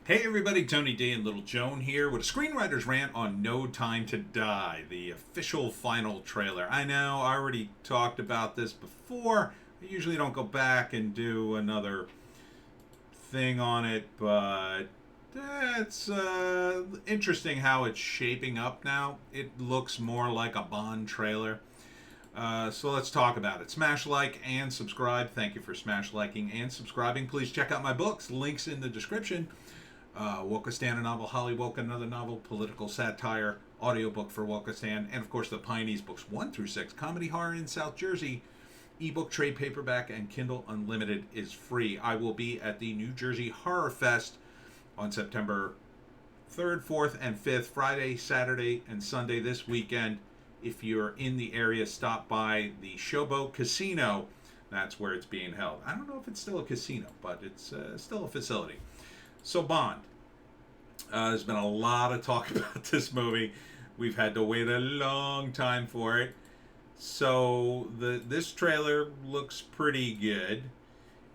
Hey everybody, Tony D and Little Joan here with a Screenwriter's Rant on No Time to Die, the official final trailer. I know I already talked about this before. I usually don't go back and do another thing on it, but it's interesting how it's shaping up now. It looks more like a Bond trailer. So let's talk about it. Smash like and subscribe. Thank you for smash liking and subscribing. Please check out my books. Links in the description. Wokistan, a novel, Hollywoke, another novel, political satire, audiobook for Wokistan, and of course the Pineys books 1 through 6, comedy horror in South Jersey, ebook, trade paperback, and Kindle Unlimited is free. I will be at the New Jersey Horror Fest on September 3rd, 4th, and 5th, Friday, Saturday, and Sunday this weekend. If you're in the area, stop by the Showboat Casino. That's where it's being held. I don't know if it's still a casino, but it's still a facility. So Bond. There's been a lot of talk about this movie. We've had to wait a long time for it. So this trailer looks pretty good.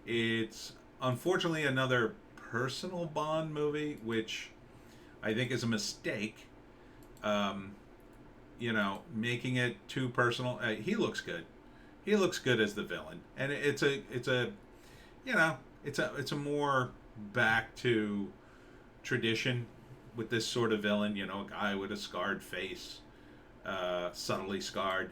It's unfortunately another personal Bond movie, which I think is a mistake. Making it too personal. He looks good. He looks good as the villain, and it's a more back to tradition with this sort of villain, a guy with a scarred face, subtly scarred.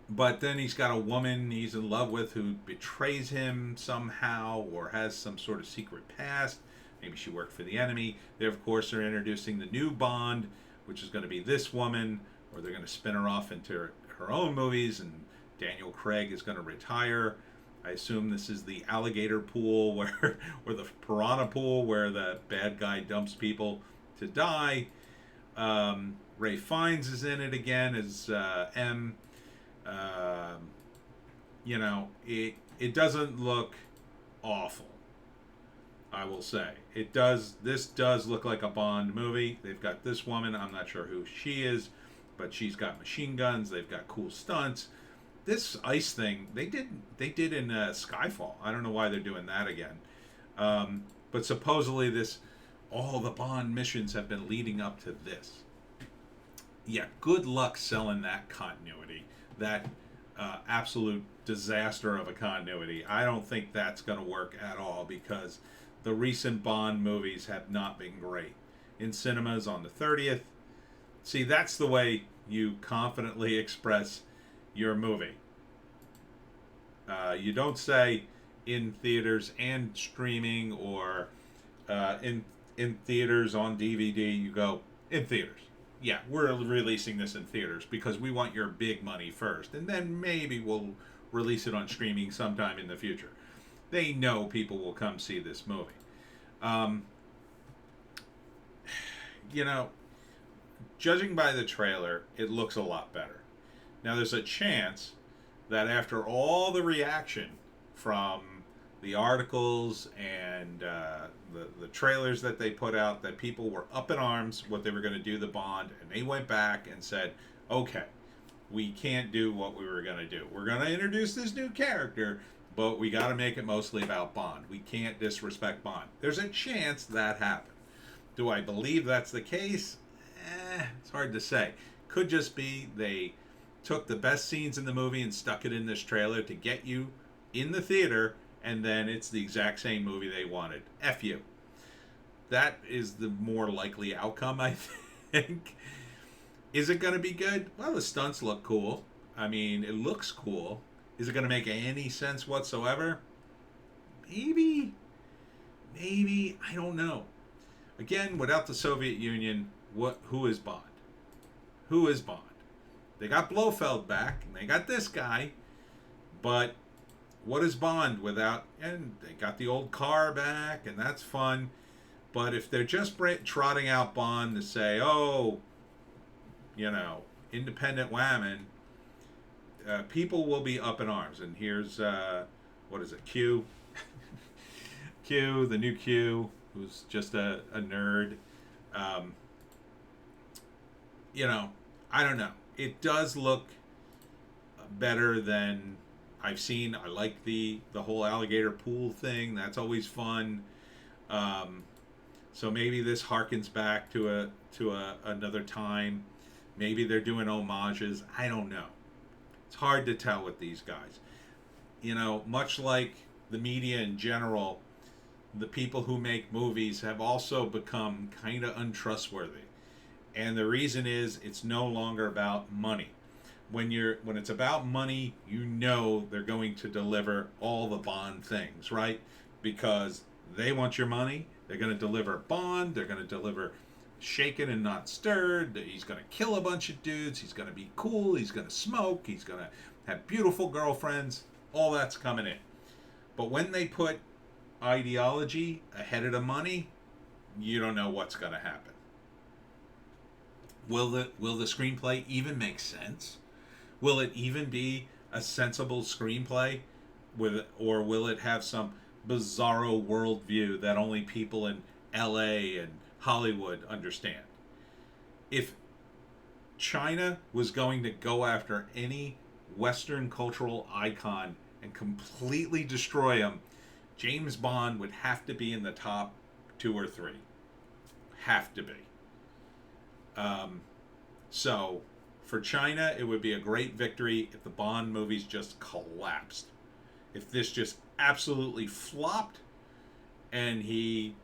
But then he's got a woman he's in love with who betrays him somehow or has some sort of secret past. Maybe she worked for the enemy. They, of course, are introducing the new Bond, which is going to be this woman, or they're going to spin her off into her own movies, and Daniel Craig is going to retire. I assume this is the alligator pool or the piranha pool where the bad guy dumps people to die. Ray Fiennes is in it again as M. It doesn't look awful. I will say it does. This does look like a Bond movie. They've got this woman. I'm not sure who she is, but she's got machine guns. They've got cool stunts. This ice thing they did in Skyfall. I don't know why they're doing that again. But supposedly all the Bond missions have been leading up to this. Yeah, good luck selling that continuity. That absolute disaster of a continuity. I don't think that's going to work at all because the recent Bond movies have not been great. In cinemas on the 30th. See, that's the way you confidently express your movie. You don't say in theaters and streaming or in theaters on DVD. You go in theaters. Yeah, we're releasing this in theaters because we want your big money first, and then maybe we'll release it on streaming sometime in the future. They know people will come see this movie. Judging by the trailer, it looks a lot better. Now, there's a chance that after all the reaction from the articles and the trailers that they put out, that people were up in arms what they were going to do the Bond, and they went back and said, okay, we can't do what we were going to do. We're going to introduce this new character, but we got to make it mostly about Bond. We can't disrespect Bond. There's a chance that happened. Do I believe that's the case? It's hard to say. Could just be they took the best scenes in the movie and stuck it in this trailer to get you in the theater, and then it's the exact same movie they wanted. F you. That is the more likely outcome, I think. Is it going to be good? Well, the stunts look cool. I mean, it looks cool. Is it going to make any sense whatsoever? Maybe. I don't know. Again, without the Soviet Union, who is Bond? Who is Bond? They got Blofeld back, and they got this guy, but what is Bond without? And they got the old car back, and that's fun. But if they're just trotting out Bond to say, independent whammon, people will be up in arms. And here's, what is it, Q? Q, the new Q, who's just a nerd. I don't know. It does look better than I've seen. I like the whole alligator pool thing. That's always fun. So maybe this harkens back to another time. Maybe they're doing homages. I don't know. It's hard to tell with these guys. Much like the media in general, the people who make movies have also become kind of untrustworthy. And the reason is it's no longer about money. When it's about money, they're going to deliver all the Bond things, right? Because they want your money. They're going to deliver Bond. They're going to deliver shaken and not stirred. He's going to kill a bunch of dudes. He's going to be cool. He's going to smoke. He's going to have beautiful girlfriends. All that's coming in. But when they put ideology ahead of the money, you don't know what's going to happen. Will the screenplay even make sense? Will it even be a sensible screenplay, or will it have some bizarro worldview that only people in L.A. and Hollywood understand? If China was going to go after any Western cultural icon and completely destroy him, James Bond would have to be in the top 2 or 3. Have to be. So, for China, it would be a great victory if the Bond movies just collapsed. If this just absolutely flopped and he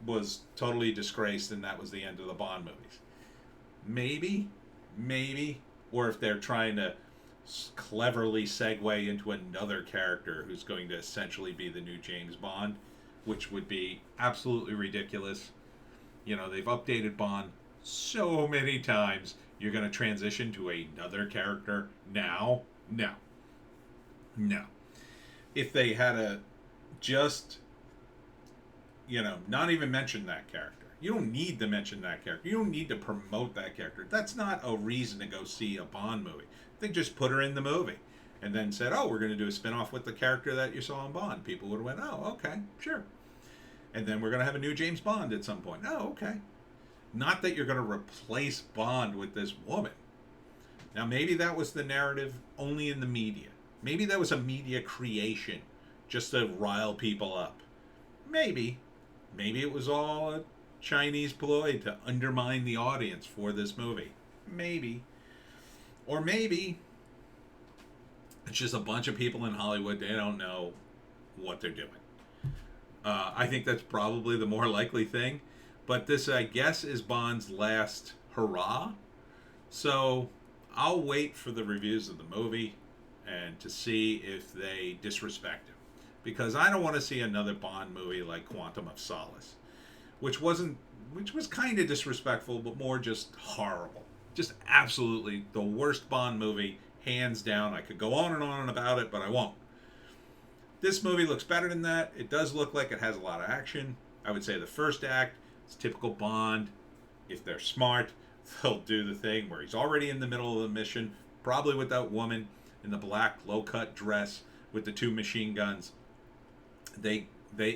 was totally disgraced and that was the end of the Bond movies. Maybe. Or if they're trying to cleverly segue into another character who's going to essentially be the new James Bond, which would be absolutely ridiculous. They've updated Bond so many times. You're going to transition to another character now? No. If they had just, not even mention that character. You don't need to mention that character. You don't need to promote that character. That's not a reason to go see a Bond movie. They just put her in the movie and then said, oh, we're going to do a spin-off with the character that you saw in Bond. People would have went, oh, okay, sure. And then we're going to have a new James Bond at some point. Oh, okay. Not that you're going to replace Bond with this woman. Now, maybe that was the narrative only in the media. Maybe that was a media creation just to rile people up. Maybe it was all a Chinese ploy to undermine the audience for this movie. Maybe. Or maybe it's just a bunch of people in Hollywood, they don't know what they're doing. I think that's probably the more likely thing. But this, I guess, is Bond's last hurrah. So I'll wait for the reviews of the movie and to see if they disrespect him. Because I don't want to see another Bond movie like Quantum of Solace, which was kind of disrespectful, but more just horrible. Just absolutely the worst Bond movie, hands down. I could go on and on about it, but I won't. This movie looks better than that. It does look like it has a lot of action. I would say the first act is typical Bond. If they're smart, they'll do the thing where he's already in the middle of the mission, probably with that woman in the black low-cut dress with the 2 machine guns.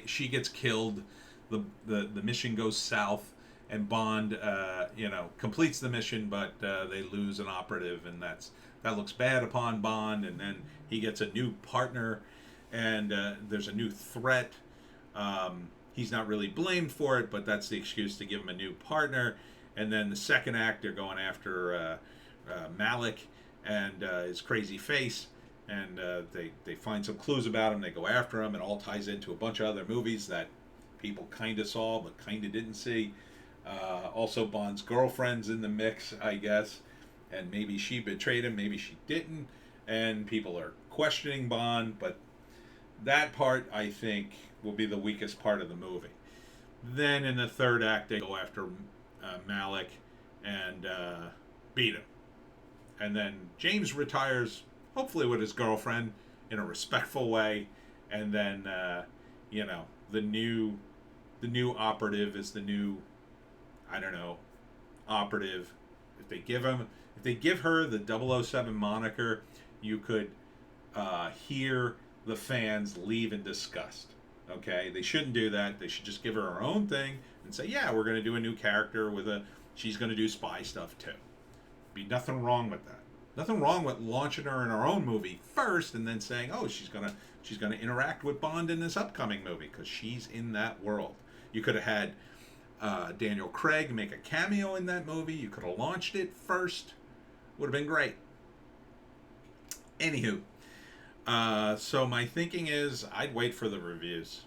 She gets killed. The mission goes south, and Bond, completes the mission, but they lose an operative, and that looks bad upon Bond. And then he gets a new partner, and there's a new threat. He's not really blamed for it, but that's the excuse to give him a new partner. And then the second act, they're going after Malik and his crazy face, and they find some clues about him. They go after him. It all ties into a bunch of other movies that people kind of saw but kind of didn't see. Also, Bond's girlfriend's in the mix, I guess, and maybe she betrayed him, maybe she didn't, and people are questioning Bond, but that part, I think, will be the weakest part of the movie. Then in the third act, they go after Malik and beat him. And then James retires, hopefully with his girlfriend, in a respectful way, and then, the new operative is the new, operative. If they give her the 007 moniker, you could hear the fans leave in disgust. Okay, they shouldn't do that. They should just give her her own thing and say, yeah, we're going to do a new character she's going to do spy stuff too. Be nothing wrong with that. Nothing wrong with launching her in her own movie first and then saying, oh, she's gonna interact with Bond in this upcoming movie because she's in that world. You could have had Daniel Craig make a cameo in that movie. You could have launched it first. Would have been great. Anywho, so my thinking is I'd wait for the reviews.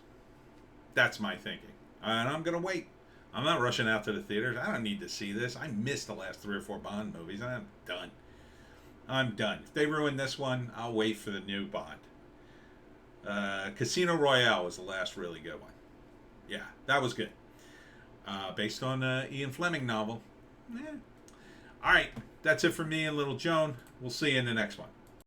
That's my thinking. And I'm going to wait. I'm not rushing out to the theaters. I don't need to see this. I missed the last 3 or 4 Bond movies. I'm done. I'm done. If they ruin this one, I'll wait for the new Bond. Casino Royale was the last really good one. Yeah, that was good. Based on Ian Fleming novel. Yeah. All right, that's it for me and Little Joan. We'll see you in the next one.